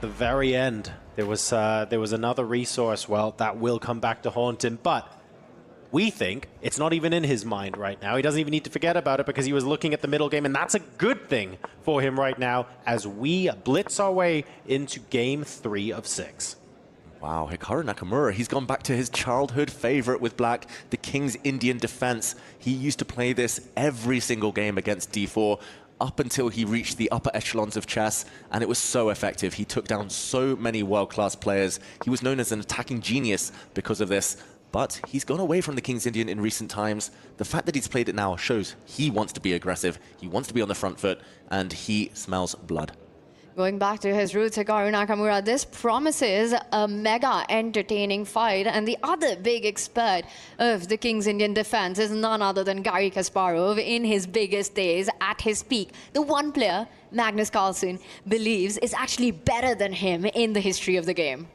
the very end, there was another resource. Well, that will come back to haunt him, but we think it's not even in his mind right now. He doesn't even need to forget about it because he was looking at the middle game, and that's a good thing for him right now as we blitz our way into game 3 of 6. Wow, Hikaru Nakamura, he's gone back to his childhood favorite with black, the King's Indian defense. He used to play this every single game against D4 up until he reached the upper echelons of chess, and it was so effective. He took down so many world-class players. He was known as an attacking genius because of this. But he's gone away from the King's Indian in recent times. The fact that he's played it now shows he wants to be aggressive, he wants to be on the front foot, and he smells blood. Going back to his roots, Hikaru Nakamura, this promises a mega entertaining fight. And the other big expert of the King's Indian defense is none other than Garry Kasparov in his biggest days, at his peak. The one player Magnus Carlsen believes is actually better than him in the history of the game.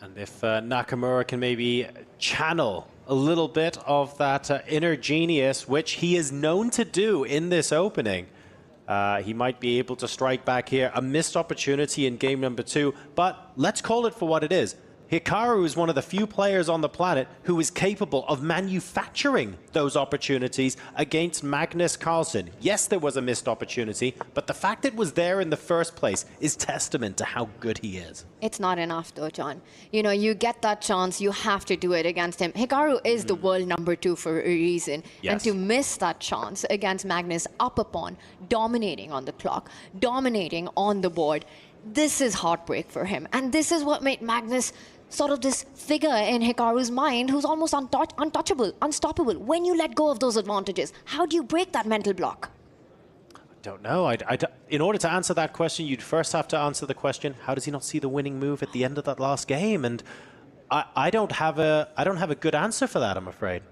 And if Nakamura can maybe channel a little bit of that inner genius, which he is known to do in this opening, he might be able to strike back here. A missed opportunity in game number 2, but let's call it for what it is. Hikaru is one of the few players on the planet who is capable of manufacturing those opportunities against Magnus Carlsen. Yes, there was a missed opportunity, but the fact it was there in the first place is testament to how good he is. It's not enough though, John. You know, you get that chance, you have to do it against him. Hikaru is the world number 2 for a reason. Yes. And to miss that chance against Magnus up a pawn, dominating on the clock, dominating on the board, this is heartbreak for him. And this is what made Magnus sort of this figure in Hikaru's mind who's almost untouchable, unstoppable. When you let go of those advantages, how do you break that mental block? I don't know. In order to answer that question, you'd first have to answer the question, how does he not see the winning move at the end of that last game? And I don't have a good answer for that, I'm afraid.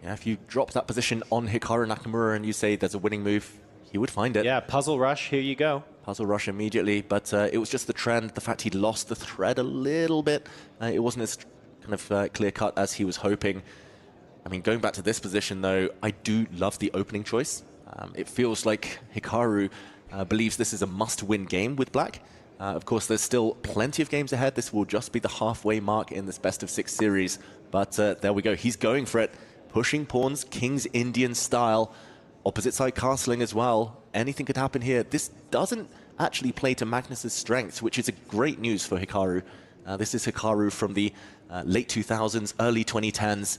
Yeah, if you drop that position on Hikaru Nakamura and you say there's a winning move, he would find it. Yeah, puzzle rush, here you go. Puzzle rush immediately, but it was just the trend, the fact he'd lost the thread a little bit. It wasn't as kind of clear-cut as he was hoping. I mean, going back to this position, though, I do love the opening choice. It feels like Hikaru believes this is a must-win game with black. Of course, there's still plenty of games ahead. This will just be the halfway mark in this best-of-6 series. But there we go. He's going for it. Pushing pawns, King's Indian style. Opposite side castling as well. Anything could happen here. This doesn't actually play to Magnus's strengths, which is a great news for Hikaru. This is Hikaru from the late 2000s, early 2010s,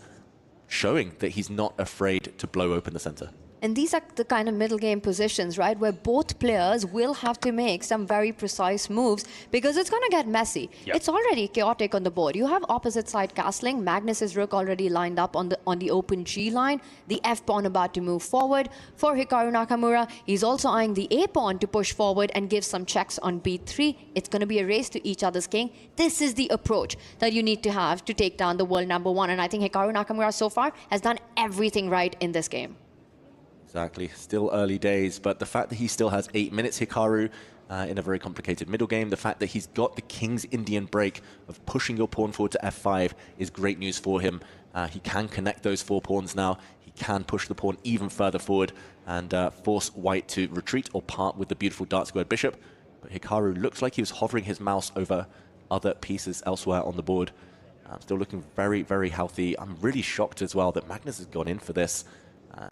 showing that he's not afraid to blow open the center. And these are the kind of middle game positions, right, where both players will have to make some very precise moves because it's going to get messy. Yep. It's already chaotic on the board. You have opposite side castling. Magnus's rook already lined up on the open G line. The F pawn about to move forward. For Hikaru Nakamura, he's also eyeing the A pawn to push forward and give some checks on B3. It's going to be a race to each other's king. This is the approach that you need to have to take down the world number 1. And I think Hikaru Nakamura so far has done everything right in this game. Exactly. Still early days, but the fact that he still has 8 minutes, Hikaru, in a very complicated middle game, the fact that he's got the King's Indian break of pushing your pawn forward to F5 is great news for him. He can connect those 4 pawns now. He can push the pawn even further forward and force white to retreat or part with the beautiful dark-squared bishop. But Hikaru looks like he was hovering his mouse over other pieces elsewhere on the board. Still looking very, very healthy. I'm really shocked as well that Magnus has gone in for this.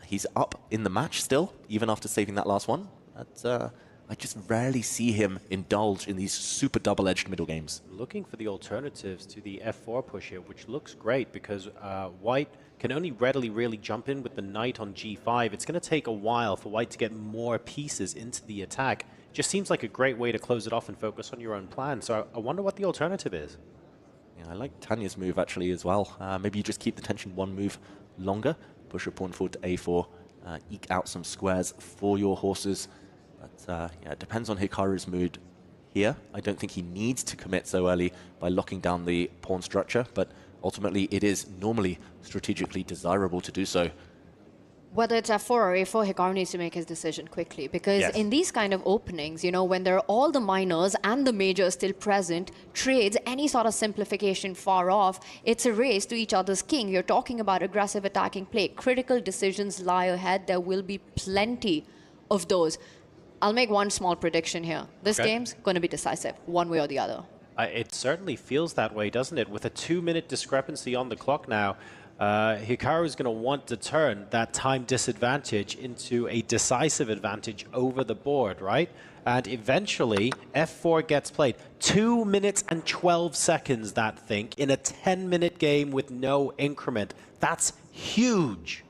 He's up in the match still, even after saving that last one. But, I just rarely see him indulge in these super double-edged middle games. Looking for the alternatives to the F4 push here, which looks great because white can only readily really jump in with the knight on G5. It's going to take a while for white to get more pieces into the attack. Just seems like a great way to close it off and focus on your own plan. So I wonder what the alternative is. Yeah, I like Tanya's move actually as well. Maybe you just keep the tension 1 move longer. Push your pawn forward to A4, eke out some squares for your horses. But yeah, it depends on Hikaru's mood here. I don't think he needs to commit so early by locking down the pawn structure, but ultimately it is normally strategically desirable to do so. Whether it's F4 or A4, Hikaru needs to make his decision quickly because Yes. in these kind of openings, you know, when there are all the minors and the majors still present, trades, any sort of simplification far off, it's a race to each other's king. You're talking about aggressive attacking play. Critical decisions lie ahead. There will be plenty of those. I'll make one small prediction here. This game's going to be decisive, one way or the other. It certainly feels that way, doesn't it? With a 2-minute discrepancy on the clock now, Hikaru's going to want to turn that time disadvantage into a decisive advantage over the board, right? And eventually, F4 gets played. 2 minutes and 12 seconds, that thing, in a 10-minute game with no increment. That's huge.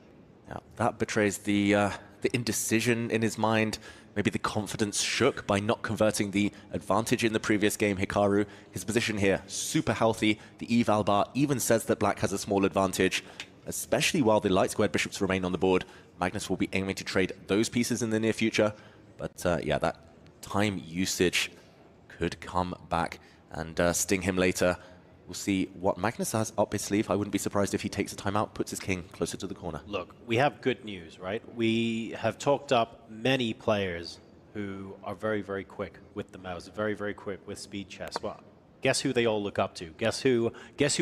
Yeah, that betrays the indecision in his mind. Maybe the confidence shook by not converting the advantage in the previous game. Hikaru, his position here, super healthy. The eval bar even says that black has a small advantage, especially while the light squared bishops remain on the board. Magnus will be aiming to trade those pieces in the near future. But yeah, that time usage could come back and sting him later. We'll see what Magnus has up his sleeve. I wouldn't be surprised if he takes a timeout, puts his king closer to the corner. Look, we have good news, right? We have talked up many players who are very, very quick with the mouse, very, very quick with speed chess. Well, guess who they all look up to? Guess who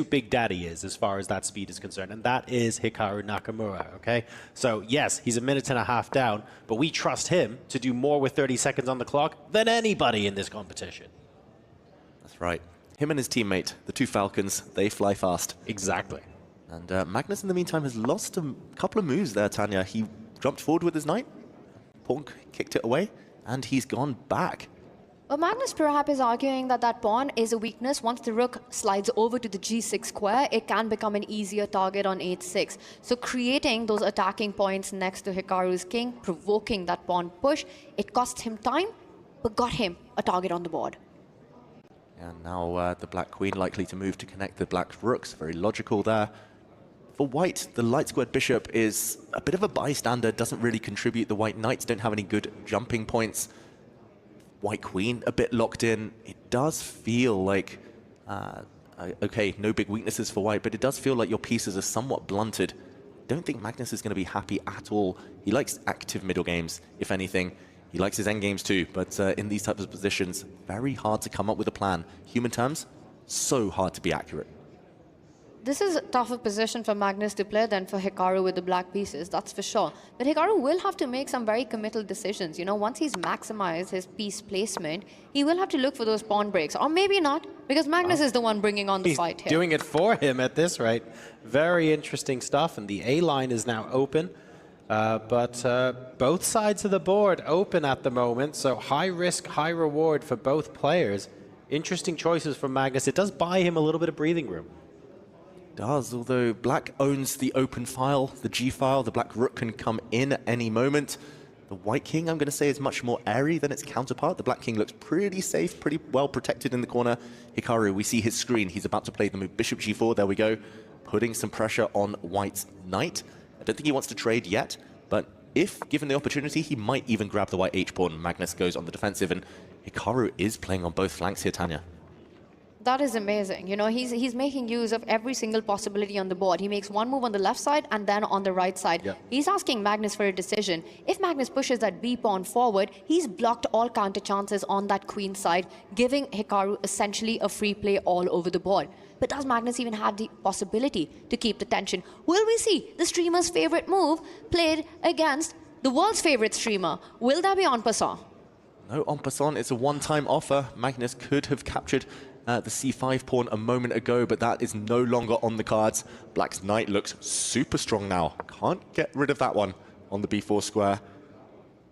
Big Daddy is as far as that speed is concerned? And that is Hikaru Nakamura, okay? So yes, he's a minute and a half down, but we trust him to do more with 30 seconds on the clock than anybody in this competition. That's right. Him and his teammate, the two Falcons, they fly fast. Exactly. And Magnus, in the meantime, has lost a couple of moves there, Tanya. He jumped forward with his knight, pawn kicked it away, and he's gone back. Well, Magnus perhaps is arguing that that pawn is a weakness. Once the rook slides over to the g6 square, it can become an easier target on h6. So creating those attacking points next to Hikaru's king, provoking that pawn push, it cost him time, but got him a target on the board. And now the black queen likely to move to connect the black rooks. Very logical there. For white, the light squared bishop is a bit of a bystander, doesn't really contribute. The white knights don't have any good jumping points. White queen a bit locked in. It does feel like, okay, no big weaknesses for white, but it does feel like your pieces are somewhat blunted. Don't think Magnus is going to be happy at all. He likes active middle games, if anything. He likes his endgames too, but in these types of positions, very hard to come up with a plan. Human terms, so hard to be accurate. This is a tougher position for Magnus to play than for Hikaru with the black pieces, that's for sure. But Hikaru will have to make some very committal decisions. You know, once he's maximized his piece placement, he will have to look for those pawn breaks. Or maybe not, because Magnus is the one bringing on the fight here. He's doing it for him at this rate. Very interesting stuff, and the A line is now open. But both sides of the board open at the moment, so high risk, high reward for both players. Interesting choices from Magnus. It does buy him a little bit of breathing room. Does, although black owns the open file, the G file. The black rook can come in at any moment. The white king, I'm going to say, is much more airy than its counterpart. The black king looks pretty safe, pretty well protected in the corner. Hikaru, we see his screen. He's about to play the move bishop g4. There we go. Putting some pressure on white's knight. I don't think he wants to trade yet, but if given the opportunity, he might even grab the white h-pawn. Magnus goes on the defensive, and Hikaru is playing on both flanks here, Tanya. That is amazing. You know, he's making use of every single possibility on the board. He makes one move on the left side and then on the right side. Yep. He's asking Magnus for a decision. If Magnus pushes that b pawn forward, he's blocked all counter chances on that queen side, giving Hikaru essentially a free play all over the board. But does Magnus even have the possibility to keep the tension? Will we see the streamer's favorite move played against the world's favorite streamer? Will that be en passant? No, en passant. It's a one-time offer. Magnus could have captured the c5 pawn a moment ago, but that is no longer on the cards. Black's knight looks super strong now. Can't get rid of that one on the b4 square.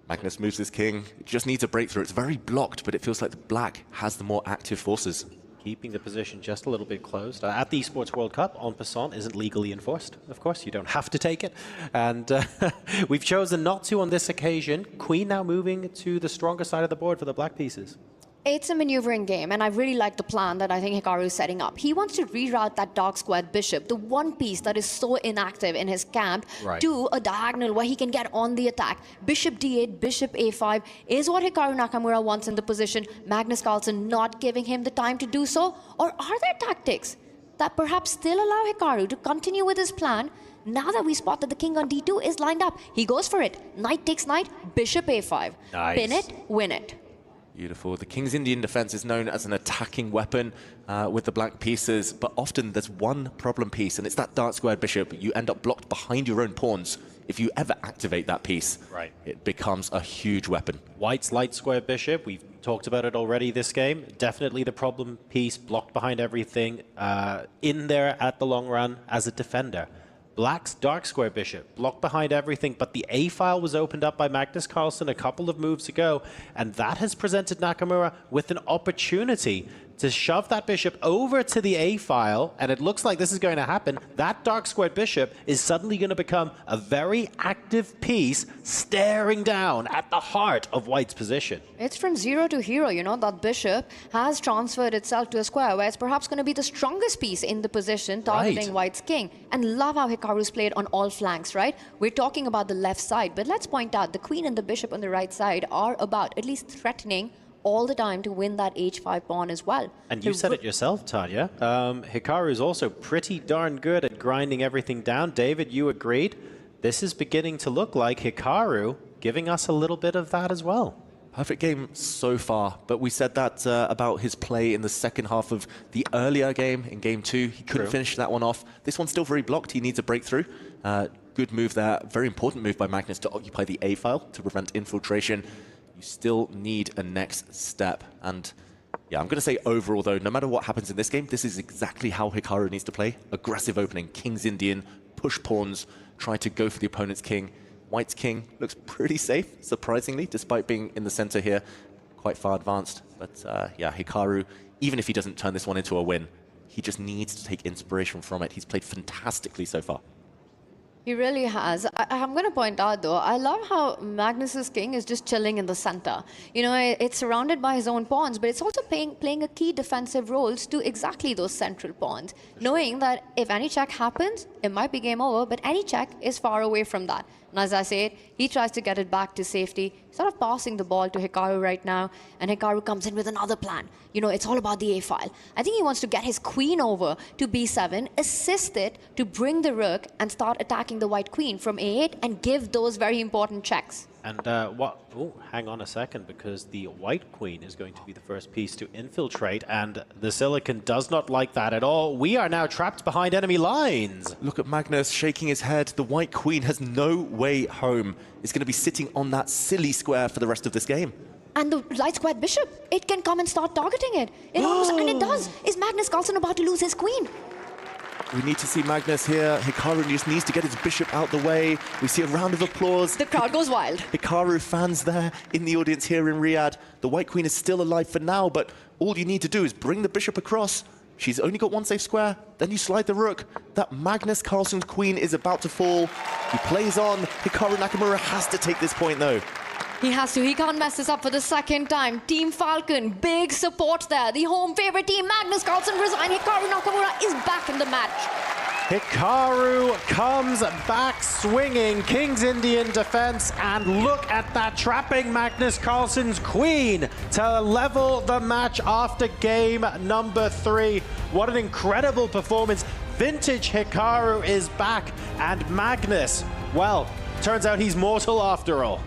Magnus moves his king. It just needs a breakthrough. It's very blocked, but it feels like the black has the more active forces. Keeping the position just a little bit closed. At the Esports World Cup, en passant isn't legally enforced. Of course, you don't have to take it. And we've chosen not to on this occasion. Queen now moving to the stronger side of the board for the black pieces. It's a maneuvering game, and I really like the plan that I think Hikaru is setting up. He wants to reroute that dark squared bishop, the one piece that is so inactive in his camp, right, to a diagonal where he can get on the attack. Bishop d8, bishop a5 is what Hikaru Nakamura wants in the position. Magnus Carlsen not giving him the time to do so? Or are there tactics that perhaps still allow Hikaru to continue with his plan? Now that we spot that the king on d2 is lined up, he goes for it. Knight takes knight, bishop a5. Nice. Pin it, win it. Beautiful. The King's Indian defense is known as an attacking weapon with the black pieces, but often there's one problem piece, and it's that dark squared bishop. You end up blocked behind your own pawns. if you ever activate that piece, Right. it becomes a huge weapon. White's light square bishop, we've talked about it already this game. Definitely the problem piece, blocked behind everything, in there at the long run as a defender. Black's dark square bishop, blocked behind everything, but the A file was opened up by Magnus Carlsen a couple of moves ago, and that has presented Nakamura with an opportunity to shove that bishop over to the A file, and it looks like this is going to happen. That dark squared bishop is suddenly going to become a very active piece staring down at the heart of White's position. It's from zero to hero, you know, that bishop has transferred itself to a square where it's perhaps going to be the strongest piece in the position, targeting Right. White's king. And love how Hikaru's played on all flanks, right? We're talking about the left side, but let's point out the queen and the bishop on the right side are about at least threatening all the time to win that h5 pawn as well. And you said it yourself, Tanya. Hikaru is also pretty darn good at grinding everything down. David, you agreed. This is beginning to look like Hikaru giving us a little bit of that as well. Perfect game so far, but we said that about his play in the second half of the earlier game, in game 2. He couldn't finish that one off. This one's still very blocked. He needs a breakthrough. Good move there. Very important move by Magnus to occupy the A file to prevent infiltration. You still need a next step. And yeah, I'm going to say overall, though, no matter what happens in this game, this is exactly how Hikaru needs to play. Aggressive opening, King's Indian, push pawns, try to go for the opponent's king. White's king looks pretty safe, surprisingly, despite being in the center here, quite far advanced. But yeah, Hikaru, even if he doesn't turn this one into a win, he just needs to take inspiration from it. He's played fantastically so far. He really has. I'm going to point out, though, I love how Magnus's king is just chilling in the center. You know, it's surrounded by his own pawns, but it's also playing a key defensive roles to exactly those central pawns, knowing that if any check happens, it might be game over, but any check is far away from that. And as I said, he tries to get it back to safety, sort of passing the ball to Hikaru right now, and Hikaru comes in with another plan. You know, it's all about the A file. I think he wants to get his queen over to B7, assist it to bring the rook and start attacking the white queen from A8 and give those very important checks. And hang on a second, because the white queen is going to be the first piece to infiltrate, and the Silicon does not like that at all. We are now trapped behind enemy lines. Look at Magnus shaking his head. The white queen has no way home. It's going to be sitting on that silly square for the rest of this game. And the light squared bishop, it can come and start targeting it. It almost, and it does. Is Magnus Carlsen about to lose his queen? We need to see Magnus here. Hikaru just needs to get his bishop out the way. We see a round of applause. The crowd goes wild. Hikaru fans there in the audience here in Riyadh. The white queen is still alive for now, but all you need to do is bring the bishop across. She's only got one safe square. Then you slide the rook. That Magnus Carlsen's queen is about to fall. He plays on. Hikaru Nakamura has to take this point, though. He has to. He can't mess this up for the second time. Team Falcon, big support there. The home favorite team, Magnus Carlsen resign. Hikaru Nakamura is back in the match. Hikaru comes back swinging. King's Indian defense, and look at that, trapping Magnus Carlsen's queen to level the match after game number 3. What an incredible performance. Vintage Hikaru is back, and Magnus, well, turns out he's mortal after all.